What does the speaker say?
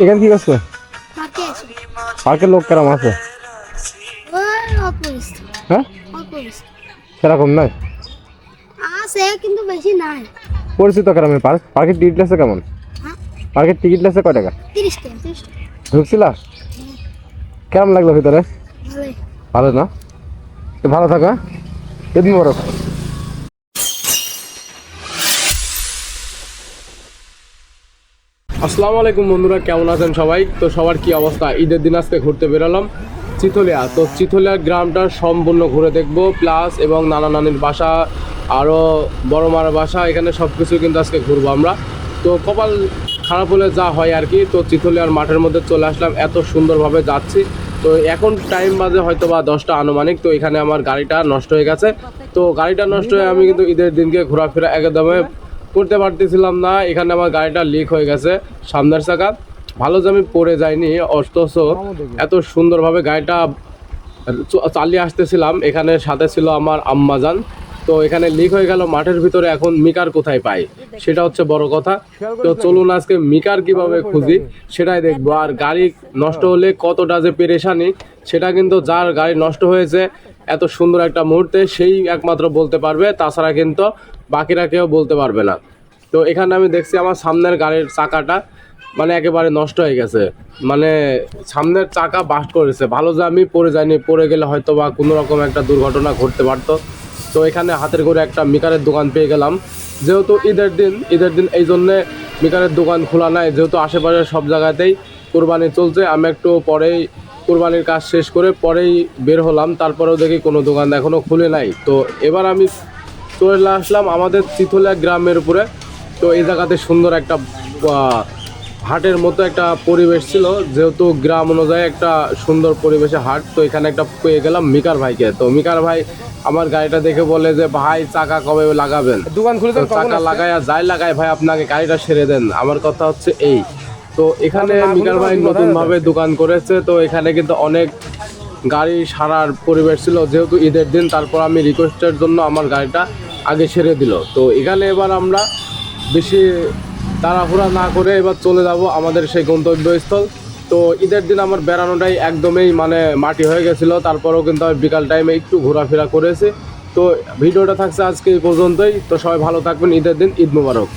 এখানে কি করছো? পার্কের লোক কেরম আছে? হ্যাঁ, সেরকম নাই আছে কিন্তু বেশি নাই। পরিচিত কেরম পার্ক? পার্কের টিকিট লেছে কেমন? পার্কের টিকিট লেছে কয় টাকা? 30 টাকা। ঢুকছিলা? কেমন লাগলো ভিতরে? ভালো না? তো ভালো থাকো। ঈদ মোবারক। আসসালামু আলাইকুম বন্ধুরা, কেমন আছেন সবাই? তো সবার কি অবস্থা? ঈদের দিন আজকে ঘুরতে বেরোলাম চিথলিয়া। তো চিথলিয়া গ্রামটা সম্পূর্ণ ঘুরে দেখব, প্লাস এবং নানা নানির বাসা, আরও বড় মার বাসা, এখানে সব কিছু কিন্তু আজকে ঘুরবো আমরা। তো কপাল খারাপ হলে যা হয় আর কি। তো চিথলিয়ার মাঠের মধ্যে চলে আসলাম, এত সুন্দরভাবে যাচ্ছি। তো এখন টাইম বাজে হয়তো বা 10টা আনুমানিক। তো এখানে আমার গাড়িটা নষ্ট হয়ে গেছে। তো গাড়িটা নষ্ট হয়ে আমি কিন্তু ঈদের দিনকে ঘোরাফেরা একদমই করতে পারতেছিলাম না। এখানে আমার গাড়িটা লিক হয়ে গেছে সামনের চাকা। ভালো যে আমি পড়ে যাইনি, অথচ এত সুন্দরভাবে গাড়িটা চালিয়ে আসতেছিলাম। এখানে সাথে ছিল আমার আম্মাজান। তো এখানে লিক হয়ে গেল মাঠের ভিতরে। এখন মিকার কোথায় পাই সেটা হচ্ছে বড় কথা। তো চলুন আজকে মিকার কিভাবে খুঁজি সেটাই দেখবো। আর গাড়ি নষ্ট হলে কতটা যে পেরেশানি সেটা কিন্তু যার গাড়ি নষ্ট হয়েছে এত সুন্দর একটা মুহূর্তে সেই একমাত্র বলতে পারবে, তাছাড়া কিন্তু বাকিরা কেউ বলতে পারবে না। তো এখানে আমি দেখছি আমার সামনের গাড়ির চাকাটা মানে একেবারে নষ্ট হয়ে গেছে, মানে সামনের চাকা বাস্ট করেছে। ভালো যে আমি পড়ে যাইনি, পড়ে গেলে হয়তো বা কোনো রকম একটা দুর্ঘটনা ঘটতে পারতো। তো এখানে হাতের করে একটা মিকারের দোকান পেয়ে গেলাম। যেহেতু ঈদের দিন এই জন্যে মিকারের দোকান খোলা নাই, যেহেতু আশেপাশে সব জায়গাতেই কোরবানি চলছে। আমি একটু পরেই কোরবানির কাজ শেষ করে পরেই বের হলাম, তারপরেও দেখি কোনো দোকান এখনও খুলে নাই। তো এবার আমি চলে আসলাম আমাদের চিথলিয়া গ্রামের উপরে। তো এই জায়গাতে সুন্দর একটা হাটের মতো একটা পরিবেশ ছিল, যেহেতু গ্রাম অনুযায়ী একটা সুন্দর পরিবেশে হাট। তো এখানে একটা পেয়ে গেলাম মিকার ভাইকে। তো মিকার ভাই আমার গাড়িটা দেখে বলে যে ভাই চাকা কবে লাগাবেন? দোকান খুলে চাকা লাগায় আর যাই লাগায় ভাই আপনাকে গাড়িটা সেরে দেন। আমার কথা হচ্ছে এই। তো এখানে মিকার ভাই নতুনভাবে দোকান করেছে। তো এখানে কিন্তু অনেক গাড়ি সারার পরিবেশ ছিল, যেহেতু ঈদের দিন। তারপর আমি রিকোয়েস্টের জন্য আমার গাড়িটা আগে সেরে দিল। তো এখানে এবার আমরা বেশি তাড়াহুড়া না করে এবার চলে যাব আমাদের সেই গন্তব্যস্থল। তো ঈদের দিন আমার বেড়ানোটাই একদমই মানে মাটি হয়ে গেছিলো। তারপরেও কিন্তু আমি বিকাল টাইমে একটু ঘোরাফেরা করেছি। তো ভিডিওটা থাকছে আজকে এই পর্যন্তই। তো সবাই ভালো থাকবেন। ঈদের দিন ঈদ মোবারক।